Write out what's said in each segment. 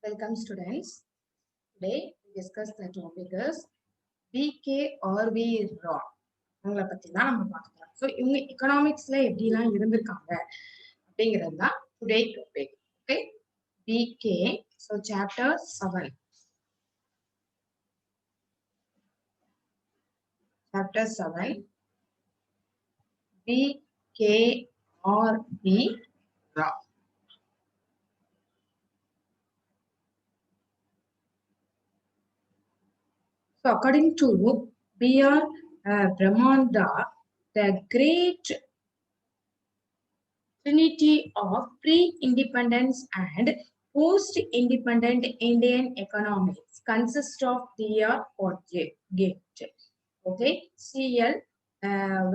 Welcome students. Today we discuss the topic is BK or V raw. அவங்கள பத்தி தான் நம்ம பார்க்கலாம். ஸோ இவங்க எக்கனாமிக்ஸ்ல எப்படிலாம் இருந்திருக்காங்க அப்படிங்கிறது தான் today topic. Okay, BK. So chapter 7. Chapter 7. BK or V raw. So according to B.R. Brahmanda, the great trinity of pre-independence and post-independent Indian economics consists of three gate. Okay, CL,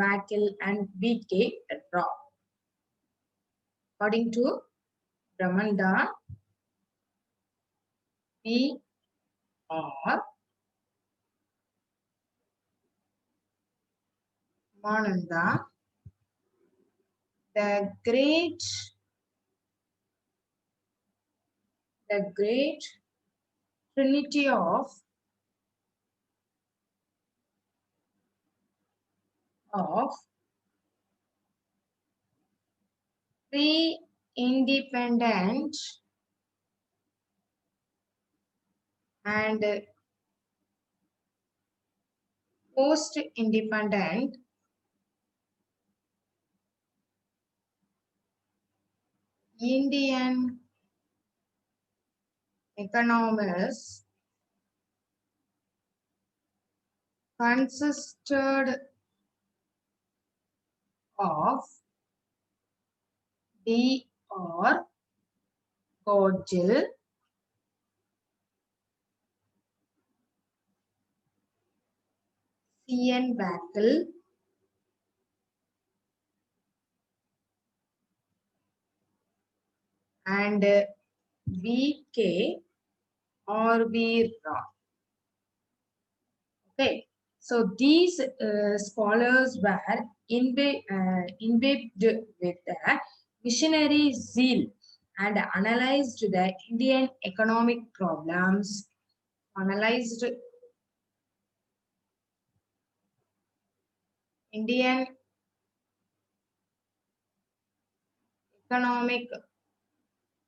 Vakil, and BK Raw. According to Brahmanda, P or Mananda, the great trinity of pre-independent and post-independent Indian economics consisted of D or Godgil, CN Backel, and BK or V Raw. Okay, so these scholars were imbibed with the missionary zeal and analyzed the Indian economic problems, analyzed Indian economic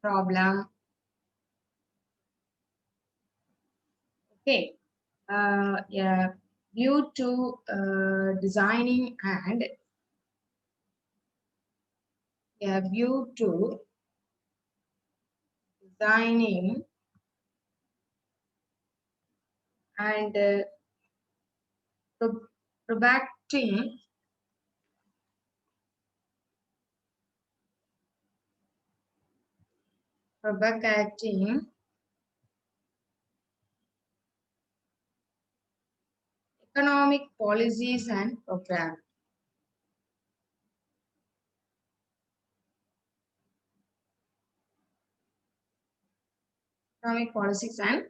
problem. Okay, yeah, due to designing and designing and propagating economic policies and programs. Economic policies and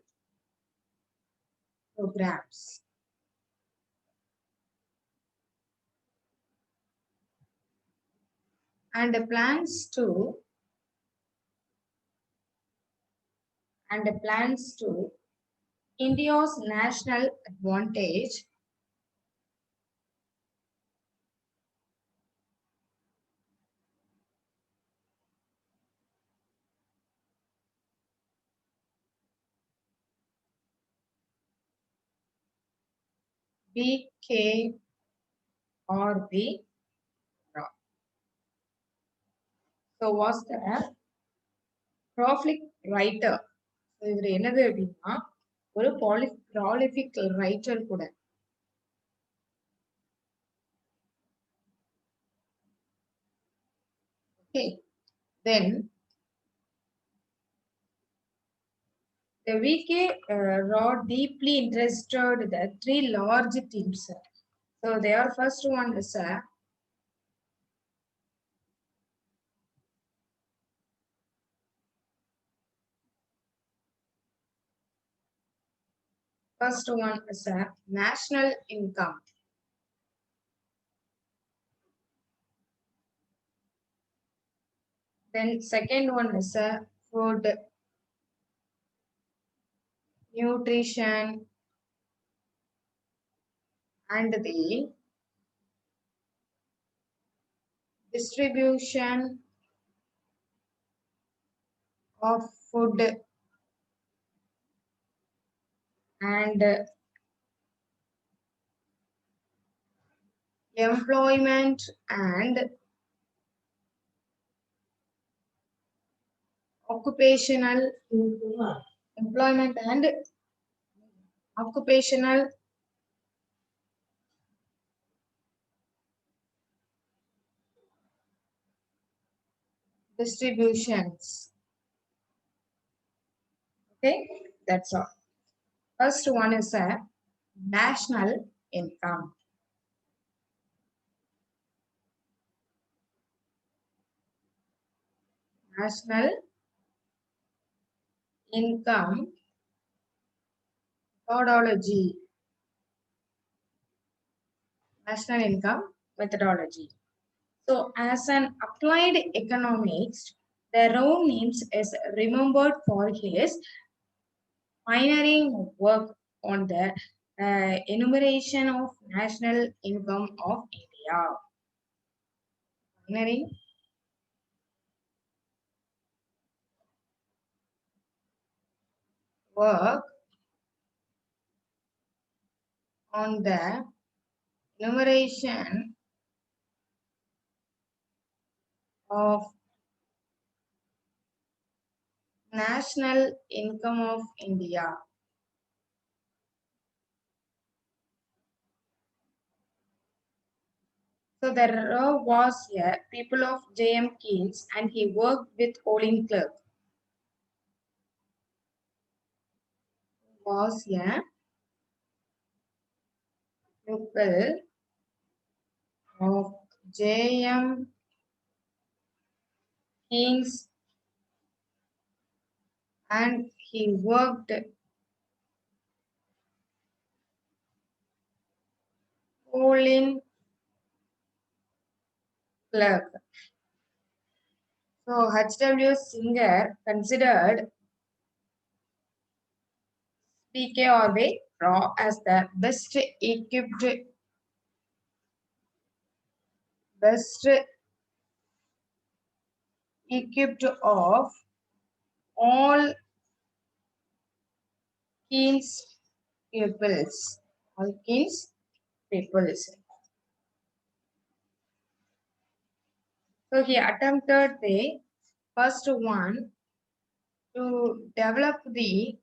programs. And plans to India's national advantage BK or B Raw. So was the prolific writer. இவர் என்னது அப்படின்னா ஒரு prolific writer கூட. Okay, then the VK Raw deeply interested the three large themes. So their first one is national income. Then second one is food nutrition, and the distribution of food and employment and occupational employment and occupational distributions. Okay, that's all. First one is a national income. National income methodology. National income methodology. So, as an applied economist, the Rowe names is remembered for his pioneering work on the enumeration of national income of India. Pioneering work on the enumeration of national income of India. So the Rowe was a pupil of J.M. Keynes and he worked with Olin Clark. Was a pupil of J.M. Keynes and he worked Olin Clark. So H.W. Singer considered P.K. Orway Raw as the best equipped of all Keynes pupils. All Keynes pupils. So he attempted the first one to develop the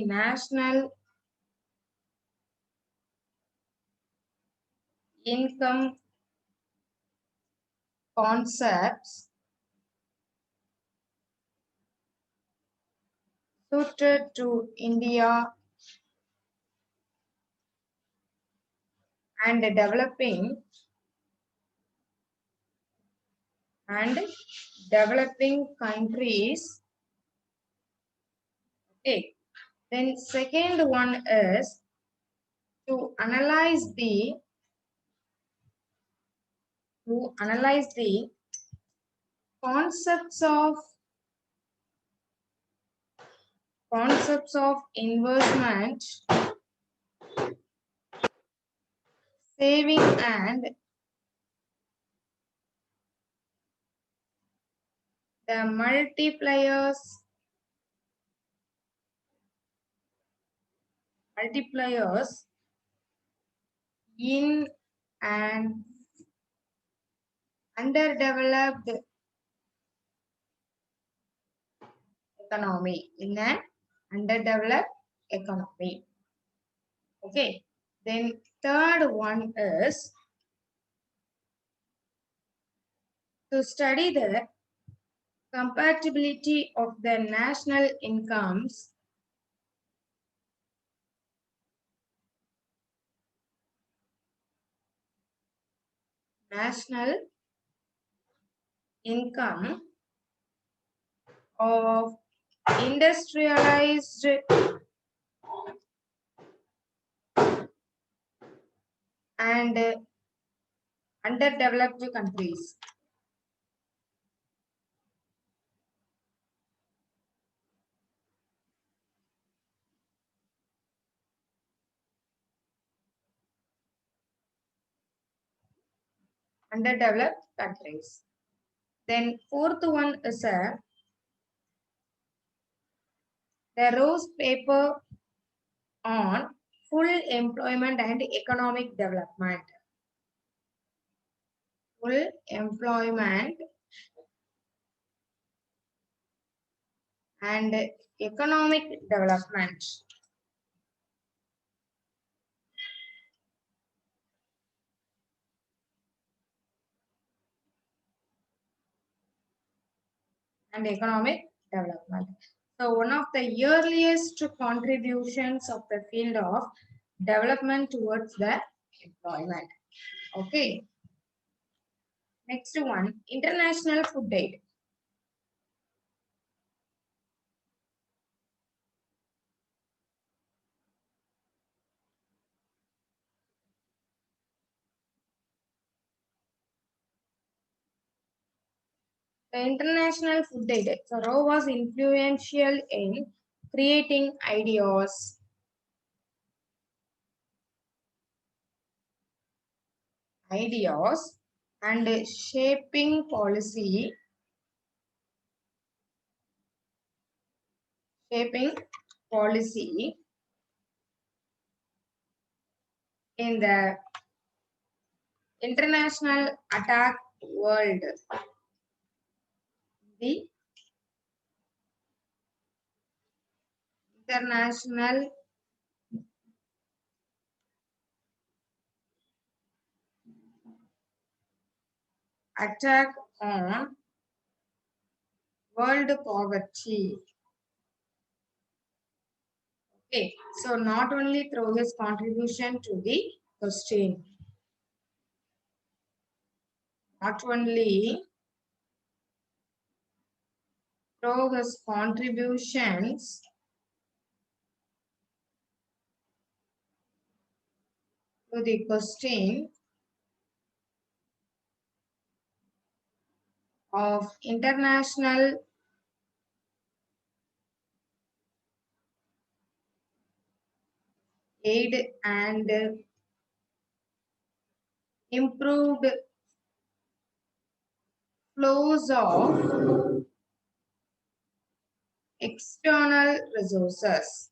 national income concepts suited to India and developing countries. Okay. Then second one is to analyze the concepts of investment, saving and the multipliers in an underdeveloped economy. In an underdeveloped economy. Okay. Then third one is to study the compatibility of the national incomes national income of industrialized and underdeveloped countries. underdeveloped countries. Then fourth one is the Rose paper on full employment and economic development. Full employment and economic development. And economic development. So one of the earliest contributions of the field of development towards the employment. Okay. Next one, international food aid. The international food aid. So Roe was influential in creating ideas, and shaping policy, shaping policy in the international attack world. The international attack on world poverty. Okay, so not only through his contribution to the question, not only through his contributions to the question of international aid and improved flows of external resources,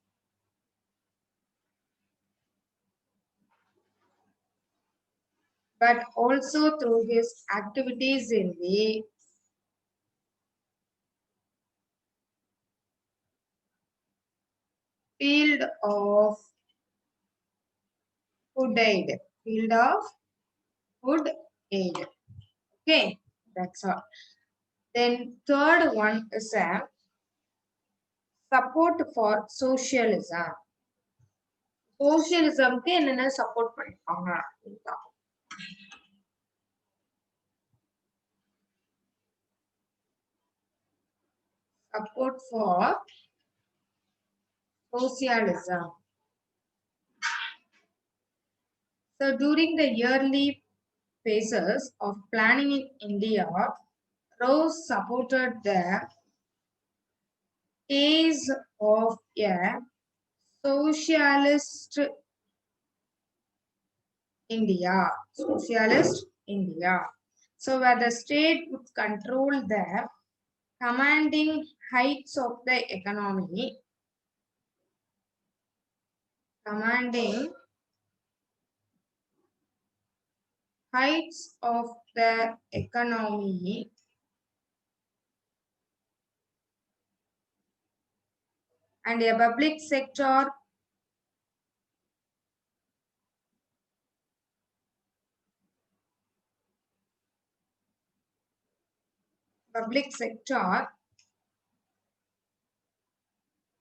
but also through his activities in the field of food aid. Field of food aid. Okay, that's all. Then third one is a support for socialism. சோசியலிசம்க்கு என்னென்ன support பண்ணிருப்பாங்க. Support for socialism. So during the early phases of planning in India, Rose supported the case of a socialist India. Socialist India. So where the state would control the commanding heights of the economy, commanding heights of the economy and a public sector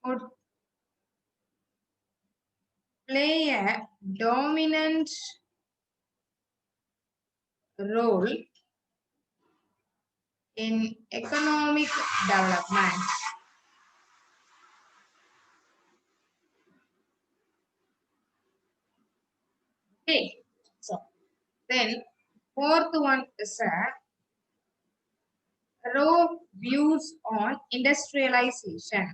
would play a dominant role in economic development. Okay, so then fourth one is a raw views on industrialization.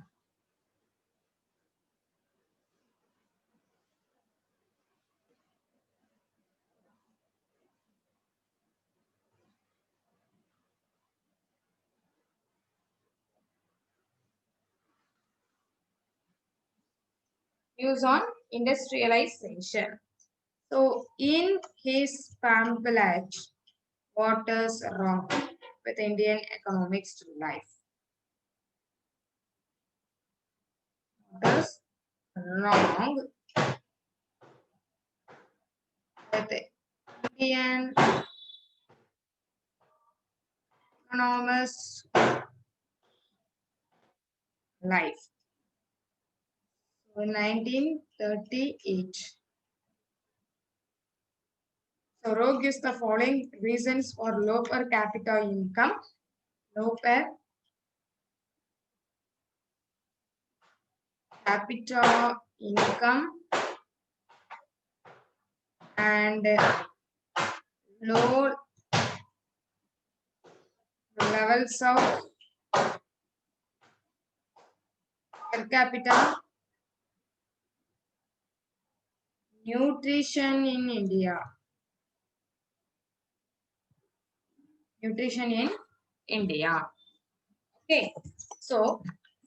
Views on industrialization. So, in his pamphlet, What is Wrong with Indian Economics to Life? What is wrong with Indian economics life? So, in 1938. So, Rowe gives the following reasons for low per capita income, low per capita income, and low levels of per capita nutrition in India. Nutrition in India. Okay. So,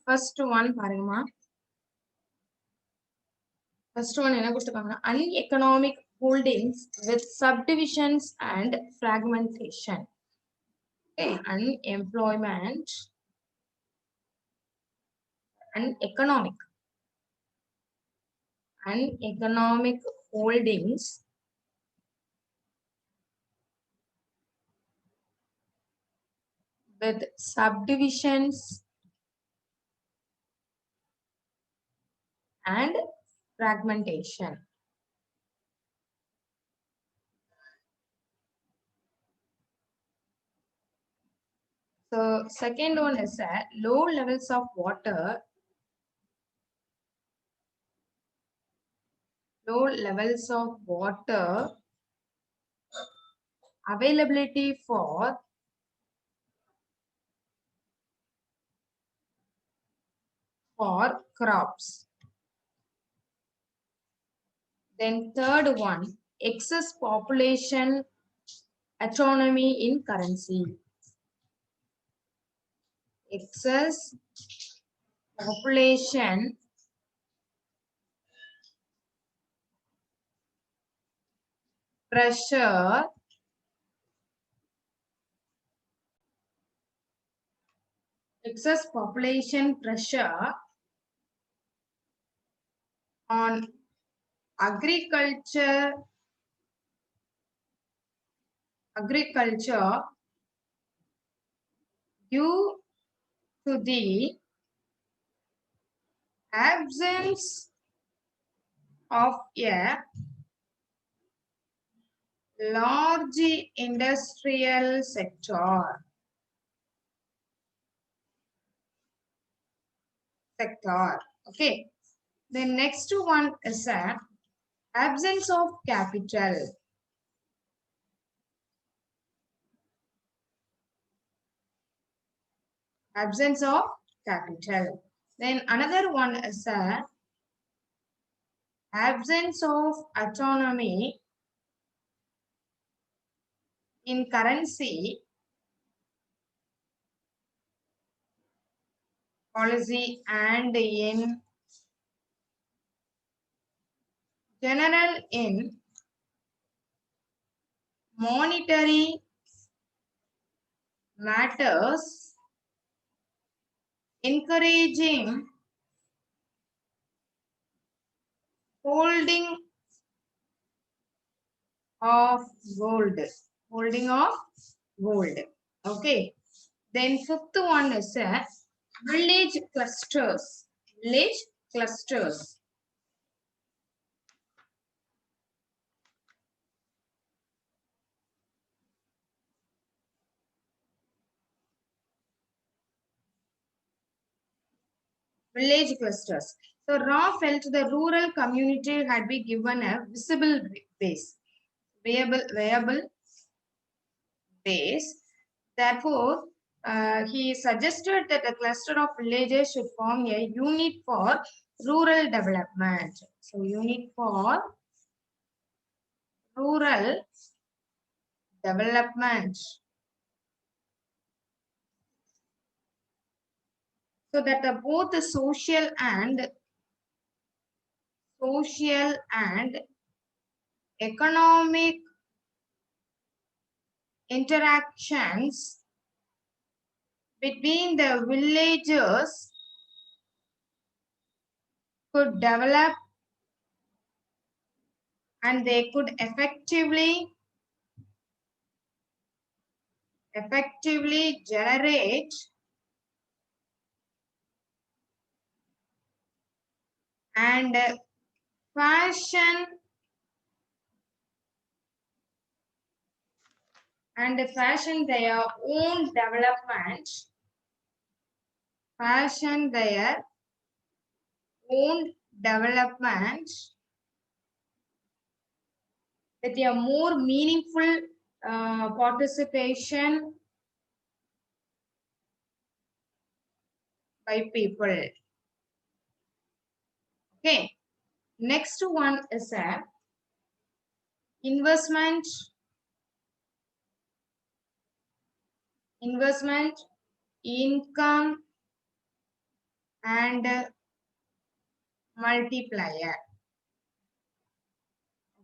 first one, பாருங்கம்மா. First one என்ன கொடுத்துருக்காங்க? Uneconomic holdings with subdivisions and fragmentation. Okay. Unemployment and economic holdings with subdivisions and fragmentation. So second one is low levels of water, availability for crops. Then third one, excess population autonomy in currency. Excess population pressure on agriculture due to the absence of a large industrial sector. Okay. The next one is absence of capital. Absence of capital. Then another one is absence of autonomy in currency policy and in general in monetary matters, encouraging holding of gold. Okay. Then fifth one is village clusters. So Raw felt the rural community had been given a visible base, viable base. Therefore, he suggested that a cluster of villages should form a unit for rural development. So, unit for rural development. So that both the social and social and economic interactions between the villagers could develop, and they could effectively generate and fashion their own development, fashion their own development with a more meaningful participation by people. Okay, next one is a investment, income, and multiplier.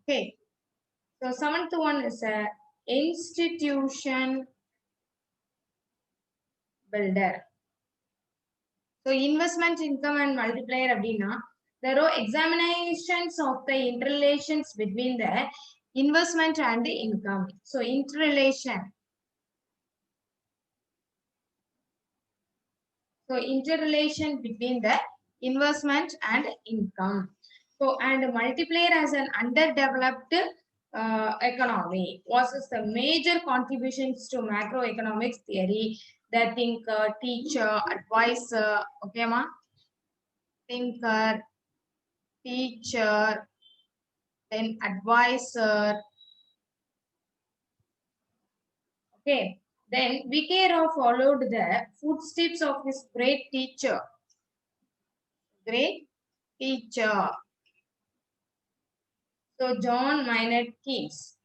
Okay, so seventh one is a institution builder. So investment, income, and multiplier abdina, there are examinations of the interrelations between the investment and the income. So interrelation. So interrelation between the investment and income. So and multiplier as an underdeveloped economy was the major contributions to macroeconomics theory. The thinker, teacher, advisor, okay ma? Thinker, teacher, then advisor. Okay. Then Vicario followed the footsteps of his great teacher. Great teacher. So John Maynard Keynes.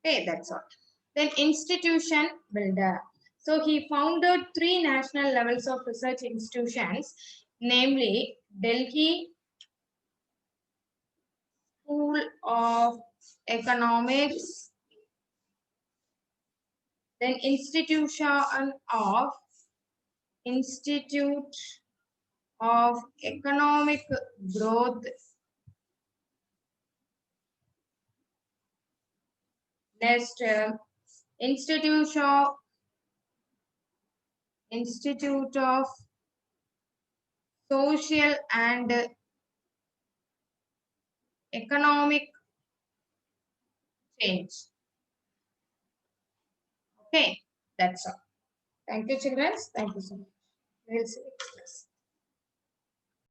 Okay, that's all. Then institution builder. So he founded 3 national levels of research institutions, namely Delhi School of Economics, then Institute of Economic Growth, next Institute of Social and Economic Change. Okay, that's all. Thank you, children. Thank you so much. We will see you next class.